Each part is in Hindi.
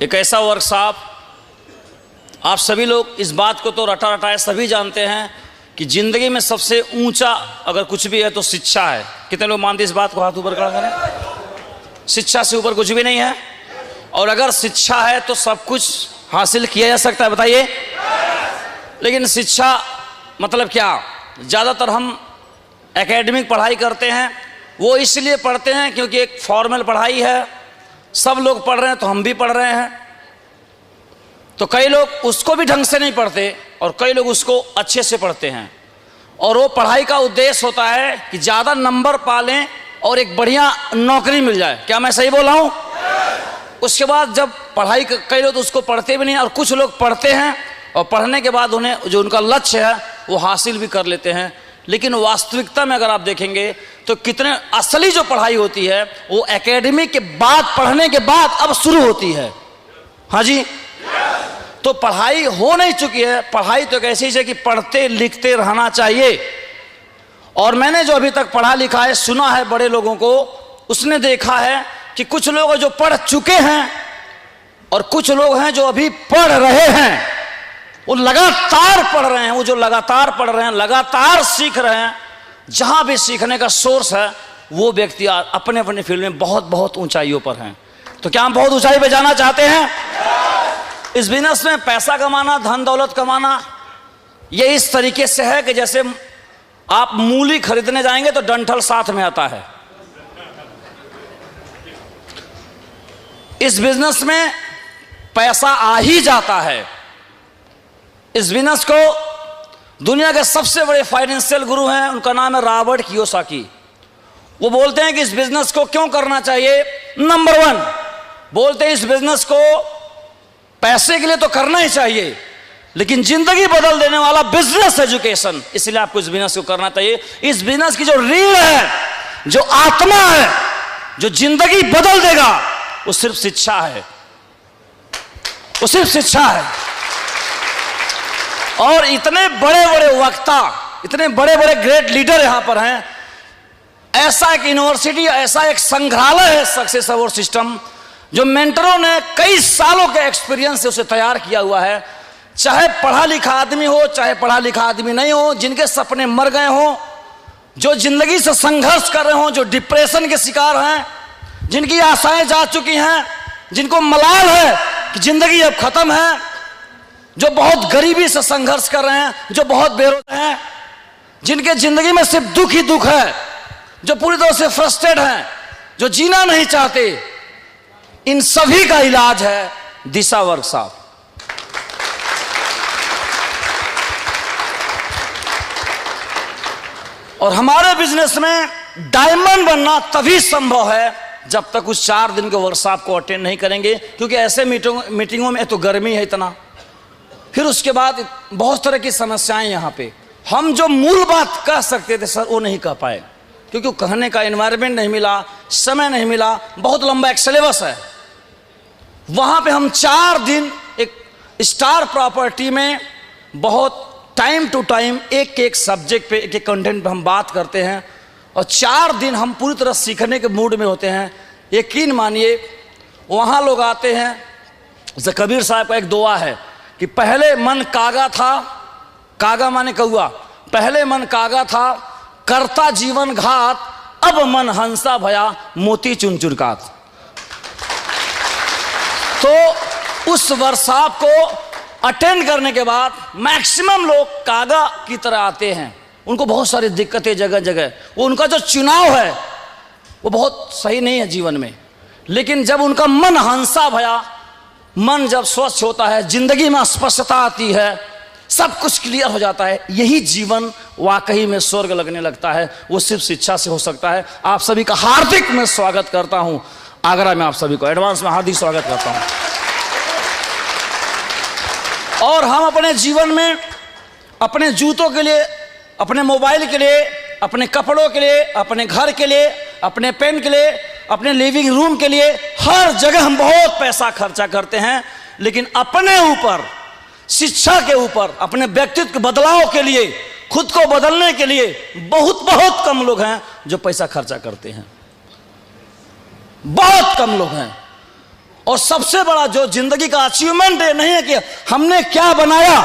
एक ऐसा वर्कशॉप, आप सभी लोग इस बात को तो रटा रटाए सभी जानते हैं कि जिंदगी में सबसे ऊंचा अगर कुछ भी है तो शिक्षा है। कितने लोग मानते इस बात को? हाथ ऊपर खड़ा करें। शिक्षा से ऊपर कुछ भी नहीं है, और अगर शिक्षा है तो सब कुछ हासिल किया जा सकता है। बताइए, लेकिन शिक्षा मतलब क्या? ज़्यादातर हम एकेडमिक पढ़ाई करते हैं, वो इसलिए पढ़ते हैं क्योंकि एक फॉर्मल पढ़ाई है, सब लोग पढ़ रहे हैं तो हम भी पढ़ रहे हैं। तो कई लोग उसको भी ढंग से नहीं पढ़ते और कई लोग उसको अच्छे से पढ़ते हैं, और वो पढ़ाई का उद्देश्य होता है कि ज़्यादा नंबर पा लें और एक बढ़िया नौकरी मिल जाए। क्या मैं सही बोल रहा हूँ? उसके बाद जब पढ़ाई, कई लोग तो उसको पढ़ते भी नहीं, और कुछ लोग पढ़ते हैं और पढ़ने के बाद उन्हें जो उनका लक्ष्य है वो हासिल भी कर लेते हैं। लेकिन वास्तविकता में अगर आप देखेंगे तो कितने असली जो पढ़ाई होती है वो एकेडमी के बाद, पढ़ने के बाद अब शुरू होती है। हाँ जी, तो पढ़ाई हो नहीं चुकी है। पढ़ाई तो एक ऐसी चीज है कि पढ़ते लिखते रहना चाहिए। और मैंने जो अभी तक पढ़ा लिखा है, सुना है बड़े लोगों को, उसने देखा है कि कुछ लोग जो पढ़ चुके हैं और कुछ लोग हैं जो अभी पढ़ रहे हैं, वो लगातार पढ़ रहे हैं। वो जो लगातार पढ़ रहे हैं, लगातार सीख रहे हैं, जहां भी सीखने का सोर्स है वो व्यक्ति अपने अपने फील्ड में बहुत बहुत ऊंचाइयों पर हैं। तो क्या हम बहुत ऊंचाई पे जाना चाहते हैं? इस बिजनेस में पैसा कमाना, धन दौलत कमाना, ये इस तरीके से है कि जैसे आप मूली खरीदने जाएंगे तो डंठल साथ में आता है। इस बिजनेस में पैसा आ ही जाता है। इस बिजनेस को दुनिया के सबसे बड़े फाइनेंशियल गुरु हैं, उनका नाम है रॉबर्ट कियोसाकी। वो बोलते हैं कि इस बिजनेस को क्यों करना चाहिए। नंबर 1 बोलते हैं इस बिजनेस को पैसे के लिए तो करना ही चाहिए, लेकिन जिंदगी बदल देने वाला बिजनेस एजुकेशन, इसलिए आपको इस बिजनेस को करना चाहिए। इस बिजनेस की जो रीढ़ है, जो आत्मा है, जो जिंदगी बदल देगा, वो सिर्फ शिक्षा है। वो सिर्फ शिक्षा है। और इतने बड़े बड़े वक्ता, इतने बड़े बड़े ग्रेट लीडर यहां पर हैं। ऐसा एक यूनिवर्सिटी, ऐसा एक संग्रहालय है सक्सेस अवार्ड सिस्टम, जो मेंटरों ने कई सालों के एक्सपीरियंस से उसे तैयार किया हुआ है। चाहे पढ़ा लिखा आदमी हो, चाहे पढ़ा लिखा आदमी नहीं हो, जिनके सपने मर गए हों, जो जिंदगी से संघर्ष कर रहे हों, जो डिप्रेशन के शिकार हैं, जिनकी आशाएं जा चुकी हैं, जिनको मलाल है कि जिंदगी अब खत्म है, जो बहुत गरीबी से संघर्ष कर रहे हैं, जो बहुत बेरोजगार हैं, जिनके जिंदगी में सिर्फ दुख ही दुख है, जो पूरी तरह से फ्रस्ट्रेट हैं, जो जीना नहीं चाहते, इन सभी का इलाज है दिशा वर्कशॉप। और हमारे बिजनेस में डायमंड बनना तभी संभव है जब तक उस 4 दिन के वर्कशॉप को अटेंड नहीं करेंगे, क्योंकि ऐसे मीटिंगों में तो गर्मी है इतना, फिर उसके बाद बहुत तरह की समस्याएं यहाँ पे। हम जो मूल बात कह सकते थे सर, वो नहीं कह पाए, क्योंकि कहने का एनवायरनमेंट नहीं मिला, समय नहीं मिला, बहुत लंबा एक सिलेबस है। वहाँ पे हम 4 दिन एक स्टार प्रॉपर्टी में बहुत टाइम टू टाइम एक एक सब्जेक्ट पे, एक एक कंटेंट पे हम बात करते हैं, और 4 दिन हम पूरी तरह सीखने के मूड में होते हैं। यकीन मानिए, वहाँ लोग आते हैं, जैसे कबीर साहब का एक दुआ है कि पहले मन कागा था, कागा माने कौआ, पहले मन कागा था करता जीवन घात, अब मन हंसा भया मोती चुन चुनकात। तो उस वर्कशॉप को अटेंड करने के बाद मैक्सिमम लोग कागा की तरह आते हैं। उनको बहुत सारी दिक्कतें जगह जगह, वो उनका जो चुनाव है वो बहुत सही नहीं है जीवन में, लेकिन जब उनका मन हंसा भया, मन जब स्वच्छ होता है, जिंदगी में स्पष्टता आती है, सब कुछ क्लियर हो जाता है, यही जीवन वाकई में स्वर्ग लगने लगता है। वो सिर्फ शिक्षा से हो सकता है। आप सभी का हार्दिक मैं स्वागत करता हूं आगरा में, आप सभी को एडवांस में हार्दिक स्वागत करता हूं। और हम अपने जीवन में अपने जूतों के लिए, अपने मोबाइल के लिए, अपने कपड़ों के लिए, अपने घर के लिए, अपने पेन के लिए, अपने लिविंग रूम के लिए, हर जगह हम बहुत पैसा खर्चा करते हैं, लेकिन अपने ऊपर, शिक्षा के ऊपर, अपने व्यक्तित्व के बदलाव के लिए, खुद को बदलने के लिए बहुत बहुत कम लोग हैं जो पैसा खर्चा करते हैं। बहुत कम लोग हैं। और सबसे बड़ा जो जिंदगी का अचीवमेंट ये नहीं है कि हमने क्या बनाया,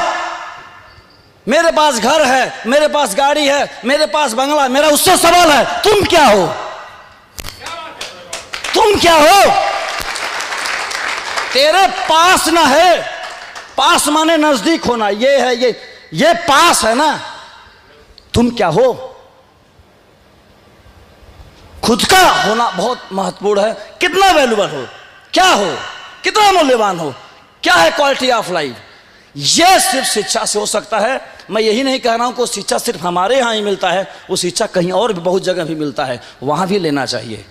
मेरे पास घर है, मेरे पास गाड़ी है, मेरे पास बंगला, मेरा उससे सवाल है तुम क्या हो, तुम क्या हो। तेरे पास ना है, पास माने नजदीक होना, ये है, ये पास है ना, तुम क्या हो। खुद का होना बहुत महत्वपूर्ण है। कितना वैल्यूबल हो, क्या हो, कितना मूल्यवान हो, क्या है क्वालिटी ऑफ लाइफ, यह सिर्फ शिक्षा से हो सकता है। मैं यही नहीं कह रहा हूं कि शिक्षा सिर्फ हमारे यहां ही मिलता है, वो शिक्षा कहीं और भी बहुत जगह भी मिलता है, वहां भी लेना चाहिए।